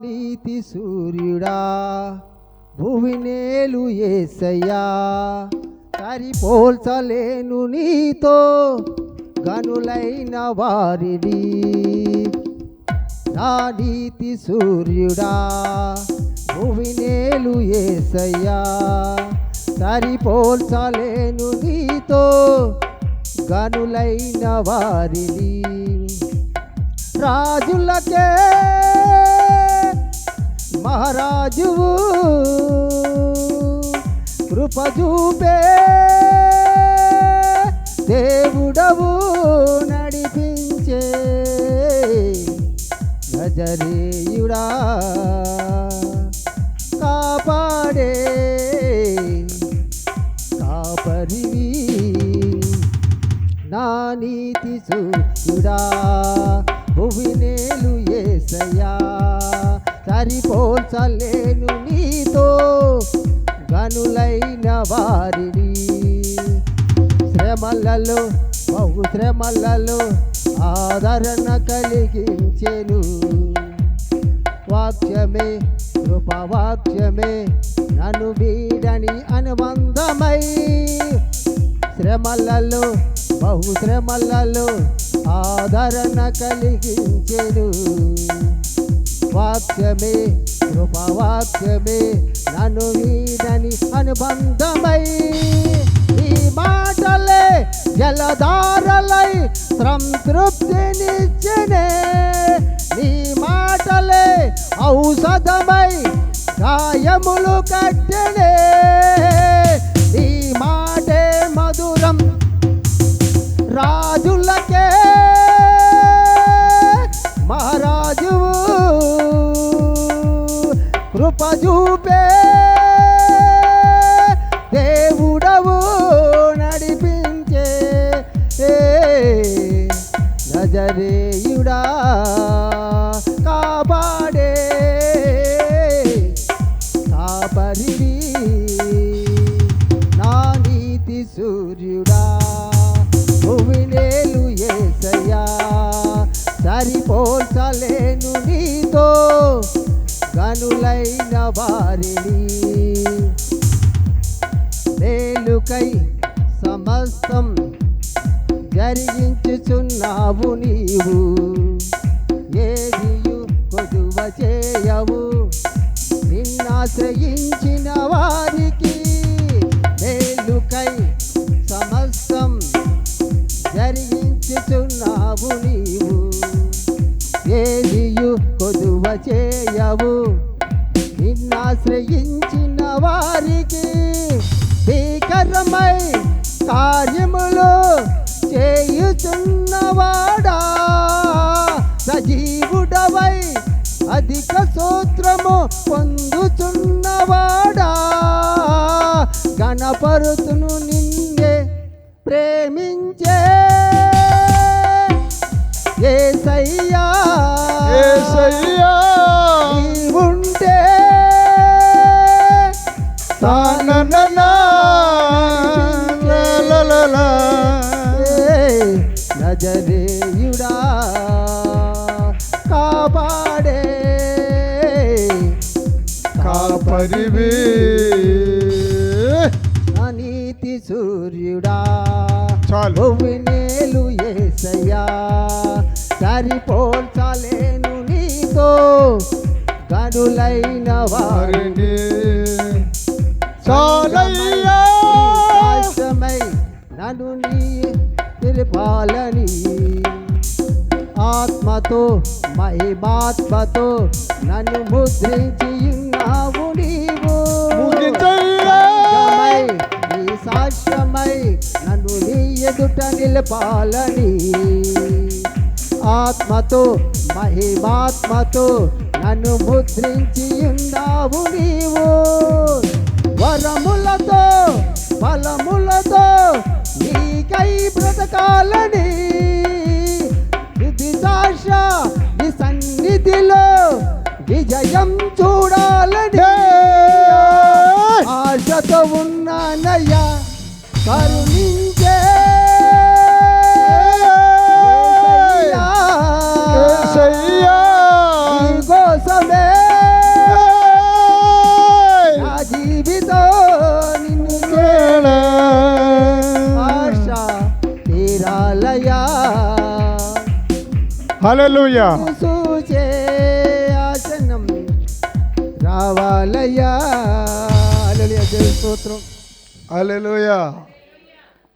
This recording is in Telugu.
నీతి సూర్యుడా భువినేలు యేసయ్యా, సరిపోల్చలేను నీతో గనులైన వారిని. నా నీతి సూర్యుడా భువినేలు యేసయ్యా, సరిపోల్చలేను నీతో గనులైన వారిని. రాజులకే మహారాజువు కృప చూపే దేవుడవు, నడిపించే నజరేయుడా, కాపాడే కాపరివి. నా నీతి సూర్యుడా భువినేలు యేసయ్యా, సరిపోల్చలేను నీతో గనులైన వారిని. శ్రమలలో బహు శ్రమలలో ఆదరణ కలిగించెను వాక్యమే, కృపవాక్యమే నన్ను వీడని అనుబంధమై. శ్రమలలో బహు శ్రమలలో ఆదరణ కలిగించెను వాక్యమే, కృపవాక్యమే నన్ను వీడని అనుబంధమై. ఈ మాటలే జలధారలై సంతృప్తినిచ్చనే, నీ మాటలే ఔషధమై గాయములు కట్టెనే. నీ మాటే మధురం రాజులకే మహారాజువు, కృప చూపే దేవుడవు, నడిపించే నజరేయుడా, కాపాడే కాపరివి. నా నీతి సూర్యుడా భువినేలు యేసయ్యా, సరిపోల్చలేను నీతో గనులైన వారిని. మేలుకై సమస్తం జరిగించుచున్నావు నీవు, ఏదియు కొదువ చేయవు నిన్నాశ్రయించిన వారికి. మేలుకై సమస్తం జరిగించుచున్నావు నీవు, ఏదియు కొదువ చేయవు నిన్నాశ్రయించిన వారికి. భీకరమై కార్యములు చేయుచున్నవాడా, సజీవుడవై అధిక స్తోత్రము పొందుచున్నవాడా, గణపరుతును నిన్నే ప్రేమించే యేసయ్యా. యేసయ్యా నీవుంటే నజరేయుడా, కాపాడే కాపరివి. నీతి సూర్యుడా చాలు. భువినేలు యేసయ్యా, సరిపోల్చలేను నీతో గనులైన వారిని. చాలయ్యా సాక్ష్యమై నన్ను నీ తెలిపాలని, ఆత్మతో మహిమాత్మతో నన్ను ముద్రించి ఉన్నావు నీవు. నీ సాక్ష్యమై నన్ను నీ ఎదుట నిలపాలని, ఆత్మతో మహిమాత్మతో నన్ను ముద్రించి ఉన్నావు నీవు. వరములతో ఫలములతో నీకై బ్రతకాలని, విధిశాష నీ సన్నిధిలో విజయం చూడాలని ఆశతో ఉన్నానయ్యా, కరుణించే యేసయ్యా. యేసయ్యా కోసమే హల్లెలూయా. చూసే ఆసనం రావాలయ్యా. హల్లెలూయా. దేవుని స్తోత్రం. హల్లెలూయా.